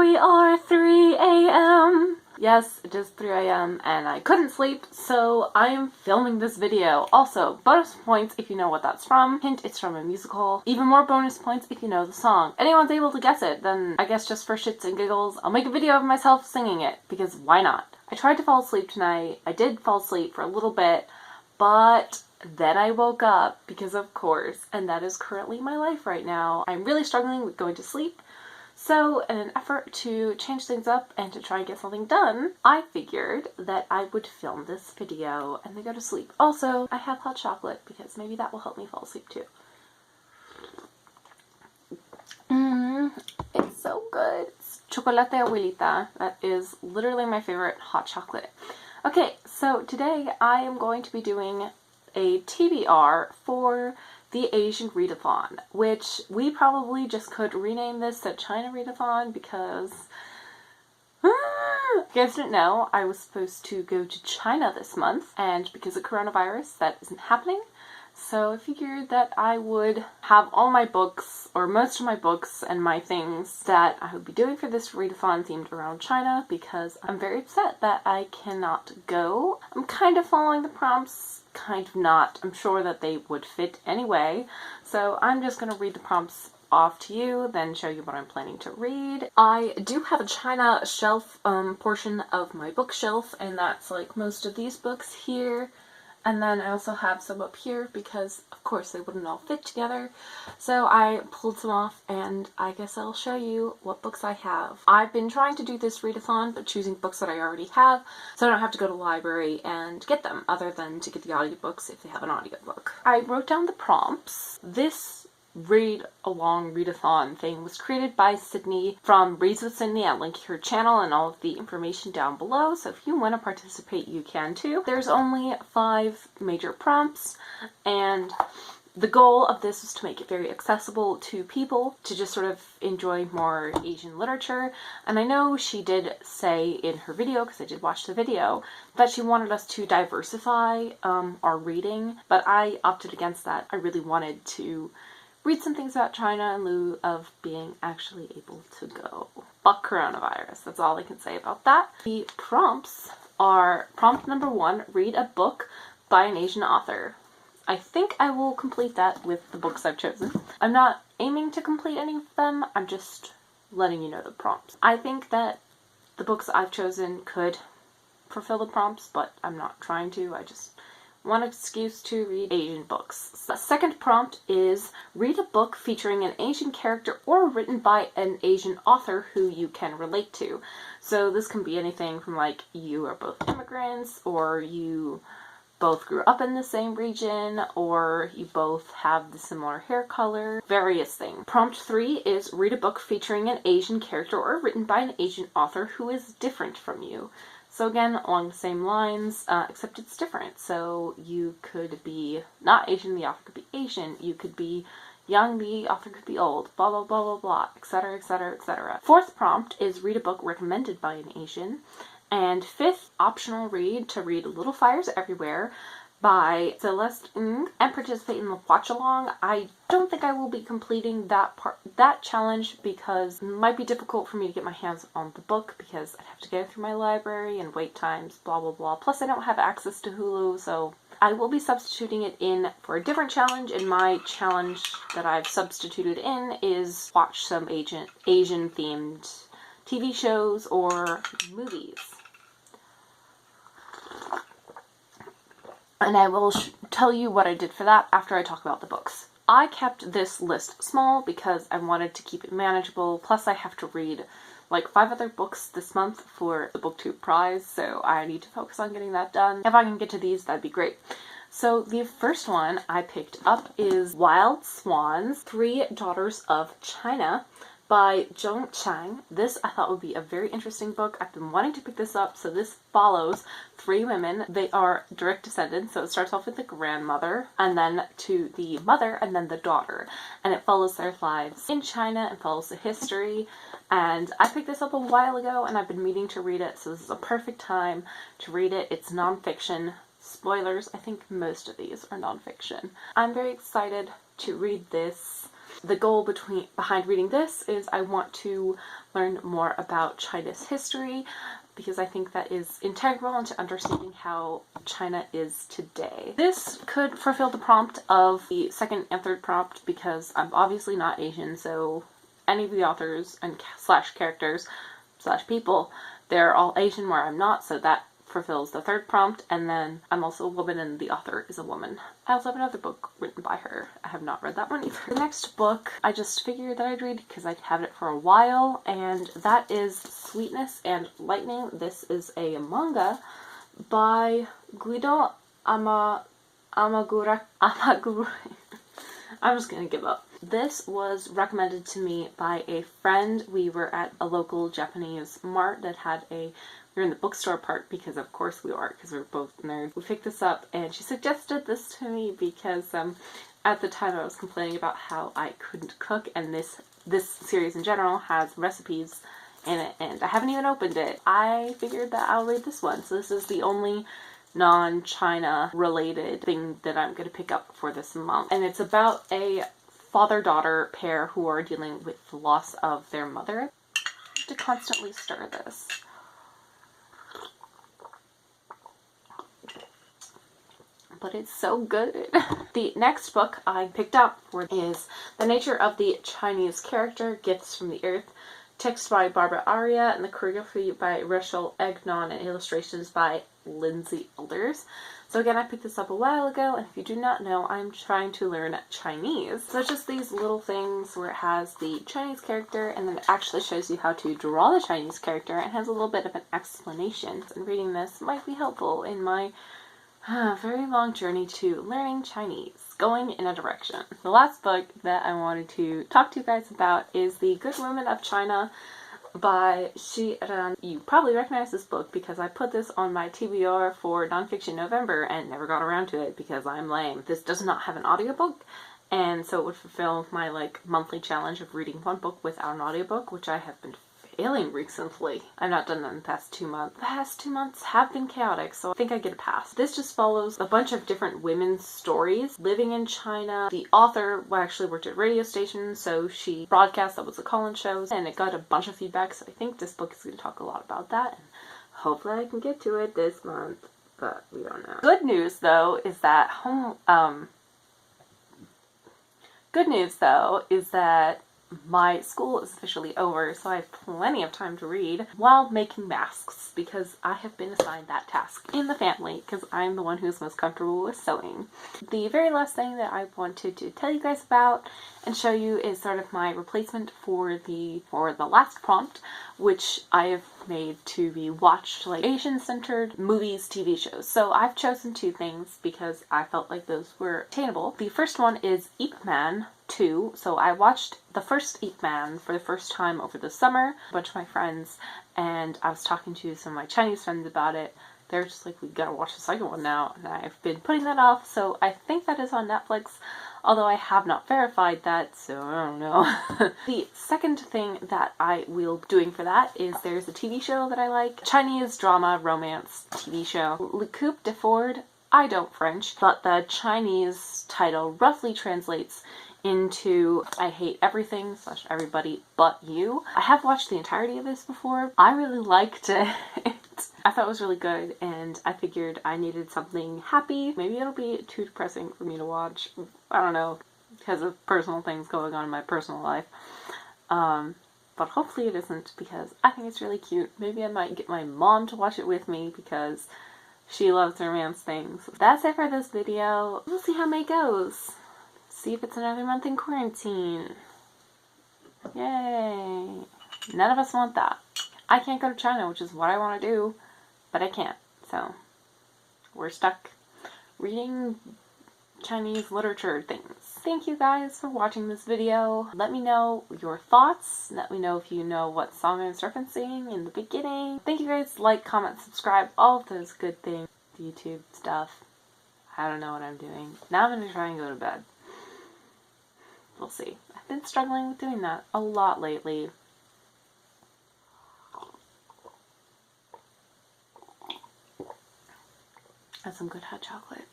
we are, 3 a.m. Yes, it is 3 a.m. and I couldn't sleep, so I am filming this video. Also, bonus points if you know what that's from. Hint, it's from a musical. Even more bonus points if you know the song. If anyone's able to guess it, then I guess just for shits and giggles, I'll make a video of myself singing it, because why not? I tried to fall asleep tonight. I did fall asleep for a little bit, but then I woke up, because of course, and that is currently my life right now. I'm really struggling with going to sleep. So, in an effort to change things up and to try and get something done, I figured that I would film this video and then go to sleep. Also, I have hot chocolate because maybe that will help me fall asleep too. It's so good. It's chocolate abuelita. That is literally my favorite hot chocolate. Okay, so today I am going to be doing a TBR for the Asian Readathon, which we probably just could rename this to China Readathon because, if you guys didn't know, I was supposed to go to China this month, and because of coronavirus, that isn't happening. So I figured that I would have all my books, or most of my books and my things that I would be doing for this readathon themed around China, because I'm very upset that I cannot go. I'm kind of following the prompts, kind of not. I'm sure that they would fit anyway. So I'm just going to read the prompts off to you, then show you what I'm planning to read. I do have a China shelf portion of my bookshelf, and that's like most of these books here. And then I also have some up here because, of course, they wouldn't all fit together. So I pulled some off, and I guess I'll show you what books I have. I've been trying to do this readathon, but choosing books that I already have, so I don't have to go to the library and get them, other than to get the audiobooks if they have an audiobook. I wrote down the prompts. This read-along readathon thing was created by Sydney from Reads with Sydney. I'll link her channel and all of the information down below, so if you want to participate, you can too. There's only 5 major prompts, and the goal of this was to make it very accessible to people to just sort of enjoy more Asian literature. And I know she did say in her video, because I did watch the video, that she wanted us to diversify our reading, but I opted against that. I really wanted to read some things about China in lieu of being actually able to go. Fuck coronavirus. That's all I can say about that. The prompts are: prompt number 1, read a book by an Asian author. I think I will complete that with the books I've chosen. I'm not aiming to complete any of them, I'm just letting you know the prompts. I think that the books I've chosen could fulfill the prompts, but I'm not trying to. I just want an excuse to read Asian books. The second prompt is read a book featuring an Asian character or written by an Asian author who you can relate to. So this can be anything from like you are both immigrants, or you both grew up in the same region, or you both have the similar hair color, various things. Prompt 3 is read a book featuring an Asian character or written by an Asian author who is different from you. So again, along the same lines, except it's different. So you could be not Asian, the author could be Asian. You could be young, the author could be old, blah, blah, blah, blah, blah, etc., etc., etc. Fourth prompt is read a book recommended by an Asian. And fifth optional read to read Little Fires Everywhere by Celeste and participate in the Watchalong. I don't think I will be completing that challenge because it might be difficult for me to get my hands on the book because I'd have to go through my library and wait times, blah blah blah. Plus I don't have access to Hulu, so I will be substituting it in for a different challenge, and my challenge that I've substituted in is watch some Asian themed TV shows or movies. And I will tell you what I did for that after I talk about the books. I kept this list small because I wanted to keep it manageable, plus I have to read like 5 other books this month for the BookTube prize, so I need to focus on getting that done. If I can get to these, that'd be great. So the first one I picked up is Wild Swans, 3 Daughters of China by Zhong Chang. This I thought would be a very interesting book. I've been wanting to pick this up. So this follows 3 women. They are direct descendants, so it starts off with the grandmother, and then to the mother, and then the daughter. And it follows their lives in China and follows the history. And I picked this up a while ago, and I've been meaning to read it, so this is a perfect time to read it. It's nonfiction. Spoilers, I think most of these are nonfiction. I'm very excited to read this. The goal behind reading this is I want to learn more about China's history, because I think that is integral into understanding how China is today. This could fulfill the prompt of the second and third prompt, because I'm obviously not Asian, so any of the authors and slash characters slash people, they're all Asian where I'm not, so that fulfills the third prompt. And then I'm also a woman and the author is a woman. I also have another book written by her. I have not read that one either. The next book I just figured that I'd read because I'd had it for a while, and that is Sweetness and Lightning. This is a manga by Guido Amagura. I'm just gonna give up. This was recommended to me by a friend. We were at a local Japanese mart that had we were in the bookstore part, because of course we are, because we're both nerds. We picked this up and she suggested this to me because at the time I was complaining about how I couldn't cook, and this series in general has recipes in it and I haven't even opened it. I figured that I'll read this one. So this is the only non-China related thing that I'm going to pick up for this month. And it's about a father-daughter pair who are dealing with the loss of their mother. I have to constantly stir this. But it's so good. The next book I picked up is The Nature of the Chinese Character, Gifts from the Earth. Text by Barbara Aria, and the choreography by Rachel Egnon, and illustrations by Lindsay Elders. So again, I picked this up a while ago, and if you do not know, I'm trying to learn Chinese. So it's just these little things where it has the Chinese character, and then it actually shows you how to draw the Chinese character, and has a little bit of an explanation. And reading this might be helpful in my very long journey to learning Chinese, going in a direction. The last book that I wanted to talk to you guys about is The Good Women of China by Xi Ran. You probably recognize this book because I put this on my TBR for Nonfiction November and never got around to it because I'm lame. This does not have an audiobook, and so it would fulfill my monthly challenge of reading one book without an audiobook, which I have been failing recently. I've not done that in the past 2 months. The past 2 months have been chaotic, so I think I get a pass. This just follows a bunch of different women's stories living in China. The author actually worked at a radio station, so she broadcast that was a call-in shows, and it got a bunch of feedback, so I think this book is going to talk a lot about that, and hopefully I can get to it this month, but we don't know. Good news, though, is that my school is officially over, so I have plenty of time to read while making masks, because I have been assigned that task in the family, because I'm the one who's most comfortable with sewing. The very last thing that I wanted to tell you guys about and show you is sort of my replacement for the last prompt, which I have made to be watched Asian-centered movies, TV shows. So I've chosen 2 things because I felt like those were attainable. The first one is Ip Man 2. So I watched the first Ip Man for the first time over the summer, a bunch of my friends, and I was talking to some of my Chinese friends about it. They're just like, we gotta watch the second one now, and I've been putting that off, so I think that is on Netflix, although I have not verified that, so I don't know. The second thing that I will be doing for that is there's a TV show that I like, Chinese drama romance TV show, Le Coupe de Ford. I don't French, but the Chinese title roughly translates into I hate everything / everybody but you. I have watched the entirety of this before. I really liked it. I thought it was really good, and I figured I needed something happy. Maybe it'll be too depressing for me to watch. I don't know, because of personal things going on in my personal life. But hopefully it isn't, because I think it's really cute. Maybe I might get my mom to watch it with me because she loves romance things. That's it for this video. We'll see how May goes. See if it's another month in quarantine. Yay. None of us want that. I can't go to China, which is what I want to do, but I can't. So we're stuck reading Chinese literature things. Thank you guys for watching this video. Let me know your thoughts. Let me know if you know what song I was referencing in the beginning. Thank you guys. Like, comment, subscribe, all of those good things. YouTube stuff. I don't know what I'm doing. Now I'm going to try and go to bed. We'll see. I've been struggling with doing that a lot lately. That's some good hot chocolate.